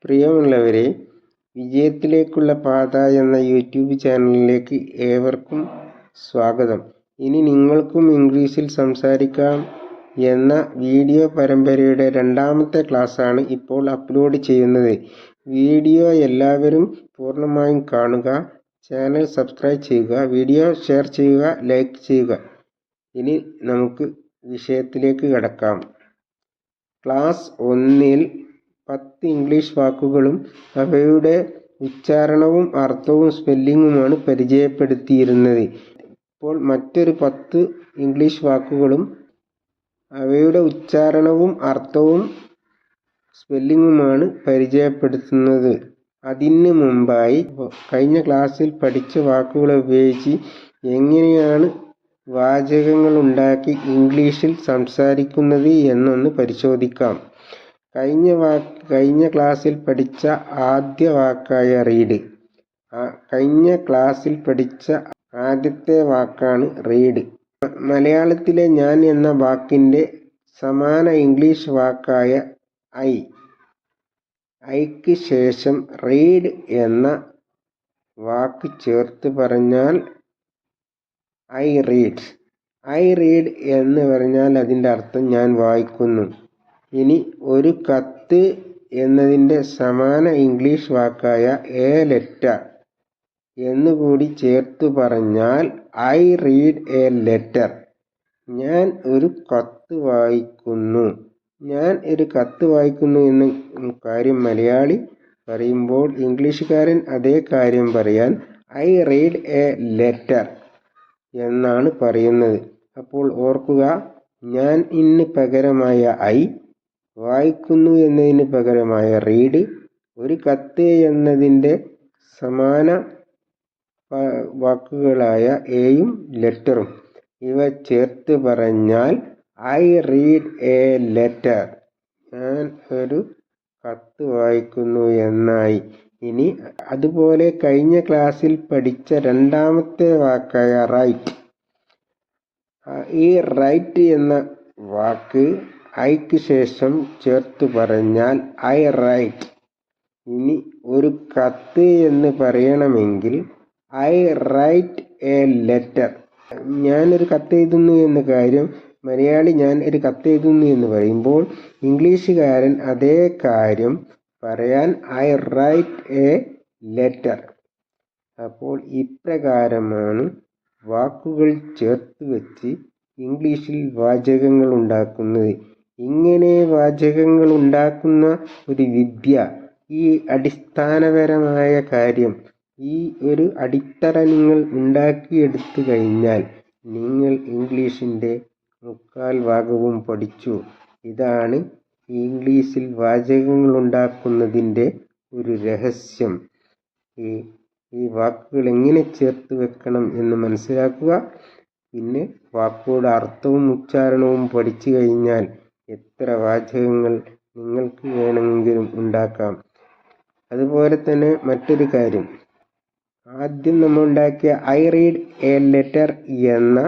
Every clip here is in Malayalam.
പ്രിയമുള്ളവരെ, വിജയത്തിലേക്കുള്ള പാത എന്ന യൂട്യൂബ് ചാനലിലേക്ക് ഏവർക്കും സ്വാഗതം. ഇനി നിങ്ങൾക്കും ഇംഗ്ലീഷിൽ സംസാരിക്കാം എന്ന വീഡിയോ പരമ്പരയുടെ രണ്ടാമത്തെ ക്ലാസ്സാണ് ഇപ്പോൾ അപ്ലോഡ് ചെയ്യുന്നത്. വീഡിയോ എല്ലാവരും പൂർണ്ണമായും കാണുക, ചാനൽ സബ്സ്ക്രൈബ് ചെയ്യുക, വീഡിയോ ഷെയർ ചെയ്യുക, ലൈക്ക് ചെയ്യുക. ഇനി നമുക്ക് വിഷയത്തിലേക്ക് കടക്കാം. ക്ലാസ് 1-ൽ 10 ഇംഗ്ലീഷ് വാക്കുകളും അവയുടെ ഉച്ചാരണവും അർത്ഥവും സ്പെല്ലിങ്ങുമാണ് പരിചയപ്പെടുത്തിയിരുന്നത്. ഇപ്പോൾ മറ്റൊരു 10 ഇംഗ്ലീഷ് വാക്കുകളും അവയുടെ ഉച്ചാരണവും അർത്ഥവും സ്പെല്ലിങ്ങുമാണ് പരിചയപ്പെടുത്തുന്നത്. അതിന് മുമ്പായി കഴിഞ്ഞ ക്ലാസ്സിൽ പഠിച്ച വാക്കുകളെ ഉപയോഗിച്ച് എങ്ങനെയാണ് വാചകങ്ങൾ ഉണ്ടാക്കി ഇംഗ്ലീഷിൽ സംസാരിക്കുന്നത് എന്നൊന്ന് പരിശോധിക്കാം. കഴിഞ്ഞ ക്ലാസ്സിൽ പഠിച്ച ആദ്യ വാക്കായ റീഡ്. കഴിഞ്ഞ ക്ലാസ്സിൽ പഠിച്ച ആദ്യത്തെ വാക്കാണ് റീഡ്. മലയാളത്തിലെ ഞാൻ എന്ന വാക്കിൻ്റെ സമാന ഇംഗ്ലീഷ് വാക്കായ ഐക്ക് ശേഷം റീഡ് എന്ന വാക്ക് ചേർത്ത് പറഞ്ഞാൽ ഐ റീഡ്. ഐ റീഡ് എന്ന് പറഞ്ഞാൽ അതിൻ്റെ അർത്ഥം ഞാൻ വായിക്കുന്നു. ഇനി ഒരു കത്ത് എന്നതിൻ്റെ സമാന ഇംഗ്ലീഷ് വാക്കായ എ ലെറ്റർ എന്നുകൂടി ചേർത്ത് പറഞ്ഞാൽ ഐ റീഡ് എ ലെറ്റർ. ഞാൻ ഒരു കത്ത് വായിക്കുന്നു. ഞാൻ ഒരു കത്ത് വായിക്കുന്നു എന്ന കാര്യം മലയാളി പറയുമ്പോൾ ഇംഗ്ലീഷുകാരൻ അതേ കാര്യം പറയാൻ ഐ റീഡ് എ ലെറ്റർ എന്നാണ് പറയുന്നത്. അപ്പോൾ ഓർക്കുക, ഞാൻ ഇന്ന് പകരമായ ഐ, വായിക്കുന്നു എന്നതിന് പകരമായ റീഡ്, ഒരു കത്ത് എന്നതിൻ്റെ സമാന വാക്കുകളായ എയും ലെറ്ററും ഇവ ചേർത്ത് പറഞ്ഞാൽ ഐ റീഡ് എ ലെറ്റർ. ഞാൻ ഒരു കത്ത് വായിക്കുന്നു എന്നായി. ഇനി അതുപോലെ കഴിഞ്ഞ ക്ലാസ്സിൽ പഠിച്ച രണ്ടാമത്തെ വാക്കായ റൈറ്റ്. ഈ റൈറ്റ് എന്ന വാക്ക് ഐക്ക് ശേഷം ചേർത്ത് പറഞ്ഞാൽ ഐ റൈറ്റ്. ഇനി ഒരു കത്ത് എന്ന് പറയണമെങ്കിൽ ഐ റൈറ്റ് എ ലെറ്റർ. ഞാനൊരു കത്ത് എഴുതുന്നു എന്ന കാര്യം മലയാളി ഞാൻ ഒരു കത്ത് എഴുതുന്നു എന്ന് പറയുമ്പോൾ ഇംഗ്ലീഷുകാരൻ അതേ കാര്യം പറയാൻ ഐ റൈറ്റ് എ ലെറ്റർ. അപ്പോൾ ഇപ്രകാരമാണ് വാക്കുകൾ ചേർത്ത് വെച്ച് ഇംഗ്ലീഷിൽ വാചകങ്ങൾ ഉണ്ടാക്കുന്നത്. ഇങ്ങനെ വാചകങ്ങൾ ഉണ്ടാക്കുന്ന ഒരു വിദ്യ, ഈ അടിസ്ഥാനപരമായ കാര്യം, ഈ ഒരു അടിത്തറ നിങ്ങൾ ഉണ്ടാക്കിയെടുത്തു കഴിഞ്ഞാൽ നിങ്ങൾ ഇംഗ്ലീഷിൻ്റെ 3/4 ഭാഗവും പഠിച്ചു. ഇതാണ് ഇംഗ്ലീഷിൽ വാചകങ്ങൾ ഉണ്ടാക്കുന്നതിൻ്റെ ഒരു രഹസ്യം. ഈ വാക്കുകൾ എങ്ങനെ ചേർത്ത് വെക്കണം എന്ന് മനസ്സിലാക്കുക. പിന്നെ വാക്കുകളുടെ അർത്ഥവും ഉച്ചാരണവും പഠിച്ചു കഴിഞ്ഞാൽ എത്ര വാചകങ്ങൾ നിങ്ങൾക്ക് വേണമെങ്കിലും ഉണ്ടാക്കാം. അതുപോലെ തന്നെ മറ്റൊരു കാര്യം, ആദ്യം നമ്മൾ ഉണ്ടാക്കിയ ഐ റീഡ് എ ലെറ്റർ എന്ന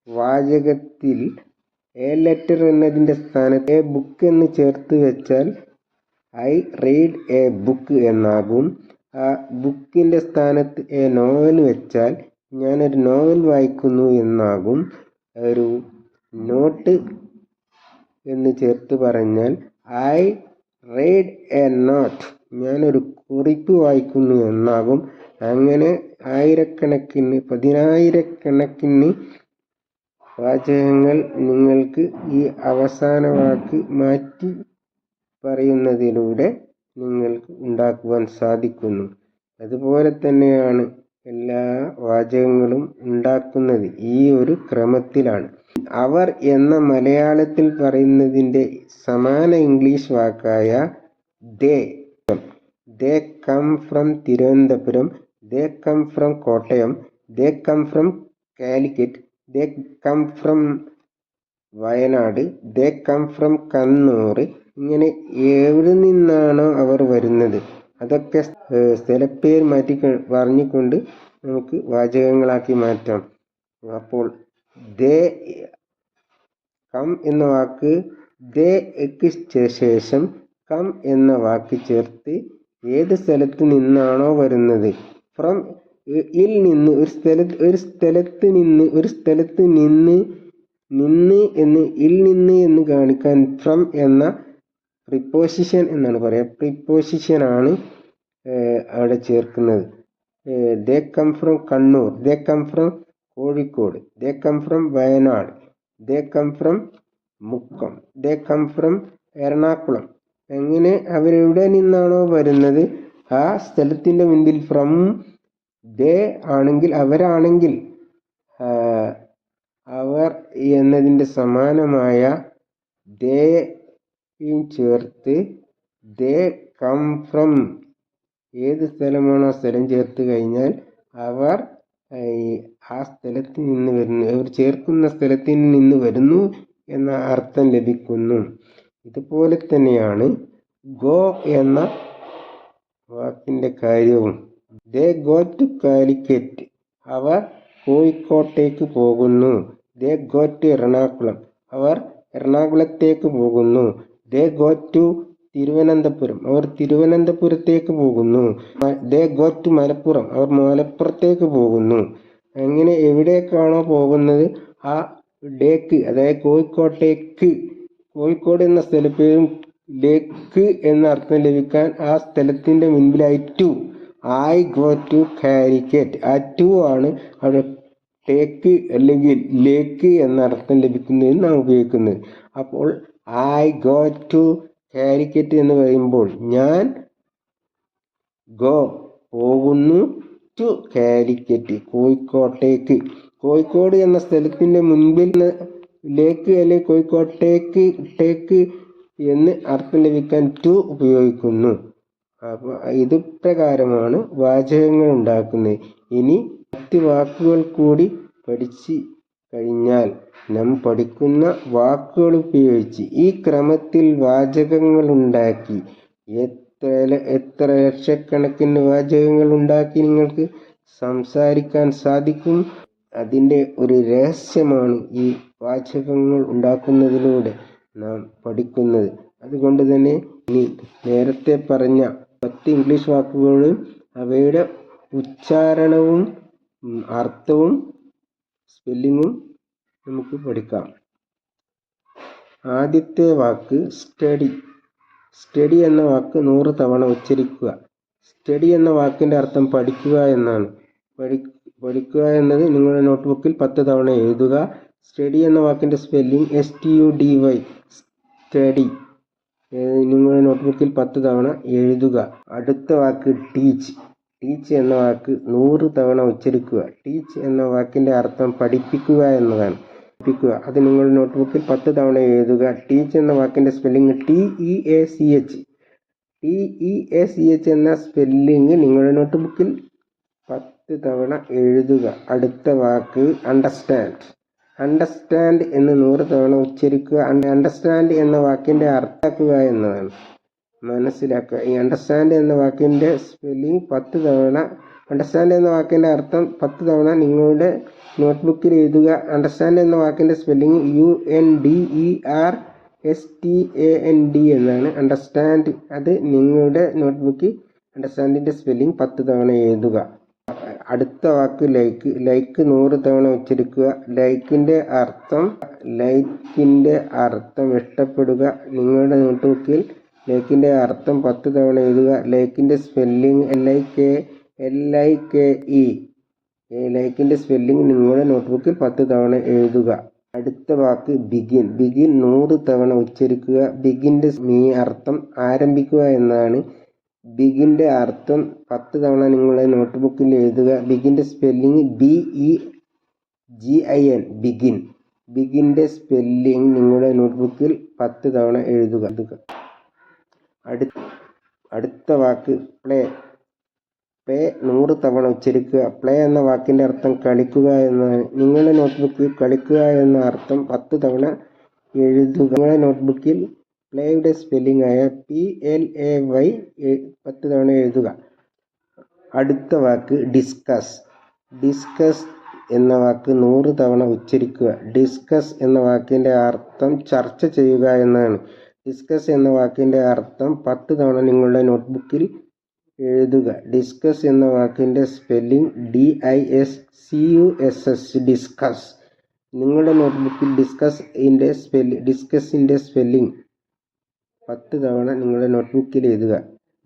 വാചകത്തിൽ എ ലെറ്റർ എന്നതിൻ്റെ സ്ഥാനത്ത് എ ബുക്ക് എന്ന് ചേർത്ത് വെച്ചാൽ ഐ റീഡ് എ ബുക്ക് എന്നാകും. ആ ബുക്കിൻ്റെ സ്ഥാനത്ത് എ നോവൽ വെച്ചാൽ ഞാനൊരു നോവൽ വായിക്കുന്നു എന്നാകും. ഒരു നോട്ട് എന്ന് ചേർത്ത് പറഞ്ഞാൽ ഐ റീഡ് എ നോട്ട്. ഞാനൊരു കുറിപ്പ് വായിക്കുന്നു എന്നാകും. അങ്ങനെ ആയിരക്കണക്കിന്, 10,000-കണക്കിന് വാചകങ്ങൾ നിങ്ങൾക്ക് ഈ അവസാന വാക്ക് മാറ്റി പറയുന്നതിലൂടെ നിങ്ങൾക്ക് ഉണ്ടാക്കുവാൻ സാധിക്കുന്നു. അതുപോലെ തന്നെയാണ് എല്ലാ വാചകങ്ങളും ഉണ്ടാക്കുന്നത്. ഈ ഒരു ക്രമത്തിലാണ്. അവർ എന്ന മലയാളത്തിൽ പറയുന്നതിൻ്റെ സമാന ഇംഗ്ലീഷ് വാക്കായ they come from Thiruvananthapuram, they come from Kottayam, they come from Calicut, they come from Wayanad, they come from Kannur. ഇങ്ങനെ എവിടെ നിന്നാണോ അവർ വരുന്നത് അതൊക്കെ സ്ഥലപ്പേര് മാറ്റി പറഞ്ഞുകൊണ്ട് നമുക്ക് വാചകങ്ങളാക്കി മാറ്റാം. അപ്പോൾ ദേ കം എന്ന വാക്ക് ദേക്ക് ശേഷം കം എന്ന വാക്ക് ചേർത്ത് ഏത് സ്ഥലത്ത് നിന്നാണോ വരുന്നത്, ഫ്രം ഇൽ നിന്ന്, ഒരു സ്ഥലത്ത് നിന്ന് എന്ന്, ഇൽ നിന്ന് എന്ന് കാണിക്കാൻ ഫ്രം എന്ന പ്രിപ്പോസിഷൻ എന്നാണ് പറയുക. പ്രിപ്പോസിഷനാണ് അവിടെ ചേർക്കുന്നത്. They come from Kannur, they come from Kozhikode, they come from Wayanad, they come from Mukkam, they come from Ernakulam. എങ്ങനെ അവരെവിടെ നിന്നാണോ വരുന്നത് ആ സ്ഥലത്തിൻ്റെ മുൻപിൽ ഫ്രം ദേ ആണെങ്കിൽ, അവരാണെങ്കിൽ അവർ എന്നതിൻ്റെ സമാനമായ ദേയും ചേർത്ത് ദേ കം ഫ്രം, ഏത് സ്ഥലമാണോ സ്ഥലം ചേർത്ത് കഴിഞ്ഞാൽ അവർ ആ സ്ഥലത്ത് നിന്ന് വരുന്നു, അവർ ചേർക്കുന്ന സ്ഥലത്തിൽ നിന്ന് വരുന്നു എന്ന അർത്ഥം ലഭിക്കുന്നു. ഇതുപോലെ തന്നെയാണ് ഗോ എന്ന വാക്കിൻ്റെ കാര്യവും. ദേ ഗോ ടു കാലിക്കറ്റ്, അവർ കോഴിക്കോട്ടേക്ക് പോകുന്നു. ദേ ഗോ ടു എറണാകുളം, അവർ എറണാകുളത്തേക്ക് പോകുന്നു. ദേ ഗോ ടു തിരുവനന്തപുരം, അവർ തിരുവനന്തപുരത്തേക്ക് പോകുന്നു. ദേ ഗോ ടു മലപ്പുറം, അവർ മലപ്പുറത്തേക്ക് പോകുന്നു. അങ്ങനെ എവിടേക്കാണോ പോകുന്നത് ആ ഡേക്ക്, അതായത് കോഴിക്കോട്ടേക്ക്, കോഴിക്കോട് എന്ന സ്ഥലപ്പേരും ലേക്ക് എന്ന അർത്ഥം ലഭിക്കാൻ ആ സ്ഥലത്തിൻ്റെ മുൻപിലായി to, I go to Calicut, ആ ടു ആണ് അവിടെ ടേക്ക് അല്ലെങ്കിൽ ലേക്ക് എന്ന അർത്ഥം ലഭിക്കുന്നതിന് നാം ഉപയോഗിക്കുന്നത്. അപ്പോൾ ഐ ഗോ ടു കാലിക്കറ്റ് എന്ന് പറയുമ്പോൾ ഞാൻ ഗോ പോകുന്നു, ടു കാലിക്കറ്റ് കോഴിക്കോട്ടേക്ക്. കോഴിക്കോട് എന്ന സ്ഥലത്തിൻ്റെ മുൻപിൽ ലേക്ക് അല്ലെങ്കിൽ കോഴിക്കോട്ടേക്ക് ടേക്ക് എന്ന് അർത്ഥം ലഭിക്കാൻ ടു ഉപയോഗിക്കുന്നു. അപ്പോൾ ഇത് പ്രകാരമാണ് വാചകങ്ങൾ ഉണ്ടാക്കുന്നത്. ഇനി മറ്റ് വാക്കുകൾ കൂടി പഠിച്ച് കഴിഞ്ഞാൽ നാം പഠിക്കുന്ന വാക്കുകൾ ഉപയോഗിച്ച് ഈ ക്രമത്തിൽ വാചകങ്ങൾ ഉണ്ടാക്കി എത്ര ലക്ഷക്കണക്കിന് വാചകങ്ങൾ ഉണ്ടാക്കി നിങ്ങൾക്ക് സംസാരിക്കാൻ സാധിക്കും. അതിൻ്റെ ഒരു രഹസ്യമാണ് ഈ വാചകങ്ങൾ ഉണ്ടാക്കുന്നതിലൂടെ നാം പഠിക്കുന്നത്. അതുകൊണ്ട് തന്നെ ഇനി നേരത്തെ പറഞ്ഞ 10 ഇംഗ്ലീഷ് വാക്കുകളും അവയുടെ ഉച്ചാരണവും അർത്ഥവും സ്പെല്ലിങ്ങും നമുക്ക് പഠിക്കാം. ആദ്യത്തെ വാക്ക് സ്റ്റഡി. സ്റ്റഡി എന്ന വാക്ക് 100 തവണ ഉച്ചരിക്കുക. സ്റ്റഡി എന്ന വാക്കിൻ്റെ അർത്ഥം പഠിക്കുക എന്നാണ്. പഠിക്കുക എന്നത് നിങ്ങളുടെ നോട്ട്ബുക്കിൽ 10 തവണ എഴുതുക. സ്റ്റഡി എന്ന വാക്കിൻ്റെ സ്പെല്ലിംഗ് STUDY, സ്റ്റഡി, നിങ്ങളുടെ നോട്ട്ബുക്കിൽ 10 തവണ എഴുതുക. അടുത്ത വാക്ക് ടീച്ച്. ടീച്ച് എന്ന വാക്ക് 100 തവണ ഉച്ചരിക്കുക. ടീച്ച് എന്ന വാക്കിൻ്റെ അർത്ഥം പഠിപ്പിക്കുക എന്നതാണ്. പഠിപ്പിക്കുക, അത് നിങ്ങളുടെ നോട്ട്ബുക്കിൽ 10 തവണ എഴുതുക. ടീച്ച് എന്ന വാക്കിൻ്റെ സ്പെല്ലിംഗ് TEACH. TEACH എന്ന സ്പെല്ലിംഗ് നിങ്ങളുടെ നോട്ട്ബുക്കിൽ 10 തവണ എഴുതുക. അടുത്ത വാക്ക് അണ്ടർസ്റ്റാൻഡ്. അണ്ടർസ്റ്റാൻഡ് എന്ന് 100 തവണ ഉച്ചരിക്കുക. അണ്ടർസ്റ്റാൻഡ് എന്ന വാക്കിൻ്റെ അർത്ഥമാക്കുക എന്നതാണ്. മനസ്സിലാക്കുക. ഈ അണ്ടർസ്റ്റാൻഡ് എന്ന വാക്കിൻ്റെ സ്പെല്ലിംഗ് 10 തവണ, അണ്ടർസ്റ്റാൻഡ് എന്ന വാക്കിൻ്റെ അർത്ഥം 10 തവണ നിങ്ങളുടെ നോട്ട്ബുക്കിൽ എഴുതുക. അണ്ടർസ്റ്റാൻഡ് എന്ന വാക്കിൻ്റെ സ്പെല്ലിംഗ് UNDERSTAND എന്നാണ്. അണ്ടർസ്റ്റാൻഡ്, അത് നിങ്ങളുടെ നോട്ട്ബുക്കിൽ അണ്ടർസ്റ്റാൻഡിൻ്റെ സ്പെല്ലിംഗ് 10 തവണ എഴുതുക. അടുത്ത വാക്ക് ലൈക്ക്. ലൈക്ക് 100 തവണ ഉച്ചരിക്കുക. ലൈക്കിൻ്റെ അർത്ഥം ഇഷ്ടപ്പെടുക. നിങ്ങളുടെ നോട്ട്ബുക്കിൽ ലൈക്കിൻ്റെ അർത്ഥം 10 തവണ എഴുതുക. ലൈക്കിൻ്റെ സ്പെല്ലിംഗ് LIKE. ലൈക്കിൻ്റെ സ്പെല്ലിംഗ് നിങ്ങളുടെ നോട്ട്ബുക്കിൽ 10 തവണ എഴുതുക. അടുത്ത വാക്ക് ബിഗിൻ. ബിഗിൻ 100 തവണ ഉച്ചരിക്കുക. ബിഗിൻ്റെ അർത്ഥം ആരംഭിക്കുക എന്നാണ്. ബിഗിൻ്റെ അർത്ഥം 10 തവണ നിങ്ങളുടെ നോട്ട്ബുക്കിൽ എഴുതുക. ബിഗിൻ്റെ സ്പെല്ലിംഗ് BEGIN, ബിഗിൻ. ബിഗിൻ്റെ സ്പെല്ലിംഗ് നിങ്ങളുടെ നോട്ട്ബുക്കിൽ 10 തവണ എഴുതുക. അടുത്ത വാക്ക് പ്ലേ. പ്ലേ 100 തവണ ഉച്ചരിക്കുക. പ്ലേ എന്ന വാക്കിൻ്റെ അർത്ഥം കളിക്കുക എന്നാണ്. നിങ്ങളുടെ നോട്ട്ബുക്കിൽ കളിക്കുക എന്ന അർത്ഥം 10 തവണ എഴുതുക. നിങ്ങളുടെ നോട്ട്ബുക്കിൽ പ്ലേയുടെ സ്പെല്ലിംഗ് ആയ PLAY 10 തവണ എഴുതുക. അടുത്ത വാക്ക് ഡിസ്കസ്. ഡിസ്കസ് എന്ന വാക്ക് 100 തവണ ഉച്ചരിക്കുക. ഡിസ്കസ് എന്ന വാക്കിൻ്റെ അർത്ഥം ചർച്ച ചെയ്യുക എന്നാണ്. ഡിസ്കസ് എന്ന വാക്കിൻ്റെ അർത്ഥം 10 തവണ നിങ്ങളുടെ നോട്ട്ബുക്കിൽ എഴുതുക. ഡിസ്കസ് എന്ന വാക്കിൻ്റെ സ്പെല്ലിംഗ് DISCUSS, ഡിസ്കസ്. നിങ്ങളുടെ നോട്ട്ബുക്കിൽ ഡിസ്കസിൻ്റെ സ്പെല്ലിംഗ് 10 തവണ നിങ്ങളുടെ നോട്ട്ബുക്കിൽ എഴുതുക.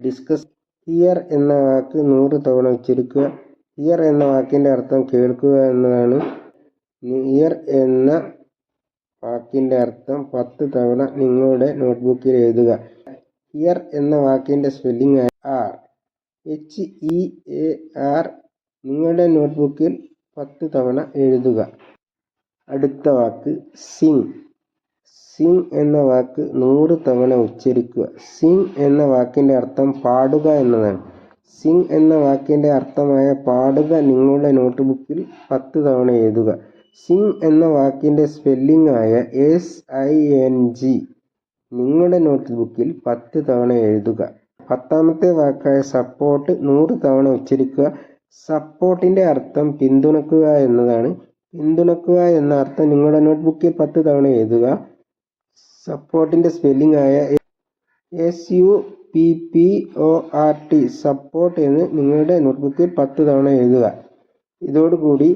ഡിസ്കസ്. ഹിയർ എന്ന വാക്ക് 100 തവണ ഉച്ചരിക്കുക. ഹിയർ എന്ന വാക്കിൻ്റെ അർത്ഥം കേൾക്കുക എന്നതാണ്. ഹിയർ എന്ന വാക്കിൻ്റെ അർത്ഥം 10 തവണ നിങ്ങളുടെ നോട്ട്ബുക്കിൽ എഴുതുക. ഹിയർ എന്ന വാക്കിൻ്റെ സ്പെല്ലിംഗ് HEAR നിങ്ങളുടെ നോട്ട്ബുക്കിൽ 10 തവണ എഴുതുക. അടുത്ത വാക്ക് സിംഗ്. സിംഗ് എന്ന വാക്ക് 100 തവണ ഉച്ചരിക്കുക. സിംഗ് എന്ന വാക്കിൻ്റെ അർത്ഥം പാടുക എന്നതാണ്. സിംഗ് എന്ന വാക്കിൻ്റെ അർത്ഥമായ പാടുക നിങ്ങളുടെ നോട്ട്ബുക്കിൽ 10 തവണ എഴുതുക. സിംഗ് എന്ന വാക്കിൻ്റെ സ്പെല്ലിംഗ് ആയ SING നിങ്ങളുടെ നോട്ട്ബുക്കിൽ 10 തവണ എഴുതുക. 10ാമത്തെ വാക്കായ സപ്പോർട്ട് 100 തവണ ഉച്ചരിക്കുക. സപ്പോർട്ടിൻ്റെ അർത്ഥം പിന്തുണക്കുക എന്നതാണ്. പിന്തുണക്കുക എന്ന അർത്ഥം നിങ്ങളുടെ നോട്ട്ബുക്കിൽ 10 തവണ എഴുതുക. സപ്പോർട്ടിൻ്റെ സ്പെല്ലിംഗ് ആയ SUPPORT സപ്പോർട്ട് എന്ന് നിങ്ങളുടെ നോട്ട്ബുക്കിൽ 10 തവണ എഴുതുക. ഇതോടുകൂടി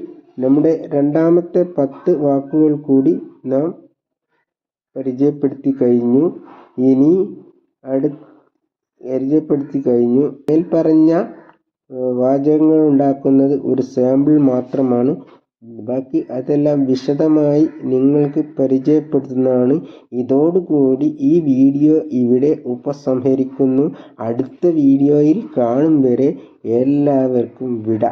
നമ്മുടെ രണ്ടാമത്തെ 10 വാക്കുകൾ കൂടി നാം പരിചയപ്പെടുത്തി കഴിഞ്ഞു. മേൽപ്പറഞ്ഞ വാചകങ്ങൾ ഉണ്ടാക്കുന്നത് ഒരു സാമ്പിൾ മാത്രമാണ്. ബാക്കി അതെല്ലാം വിശദമായി നിങ്ങൾക്ക് പരിചയപ്പെടുത്തുന്നതാണ്. ഇതോടുകൂടി ഈ വീഡിയോ ഇവിടെ ഉപസംഹരിക്കുന്നു. അടുത്ത വീഡിയോയിൽ കാണും വരെ എല്ലാവർക്കും വിട.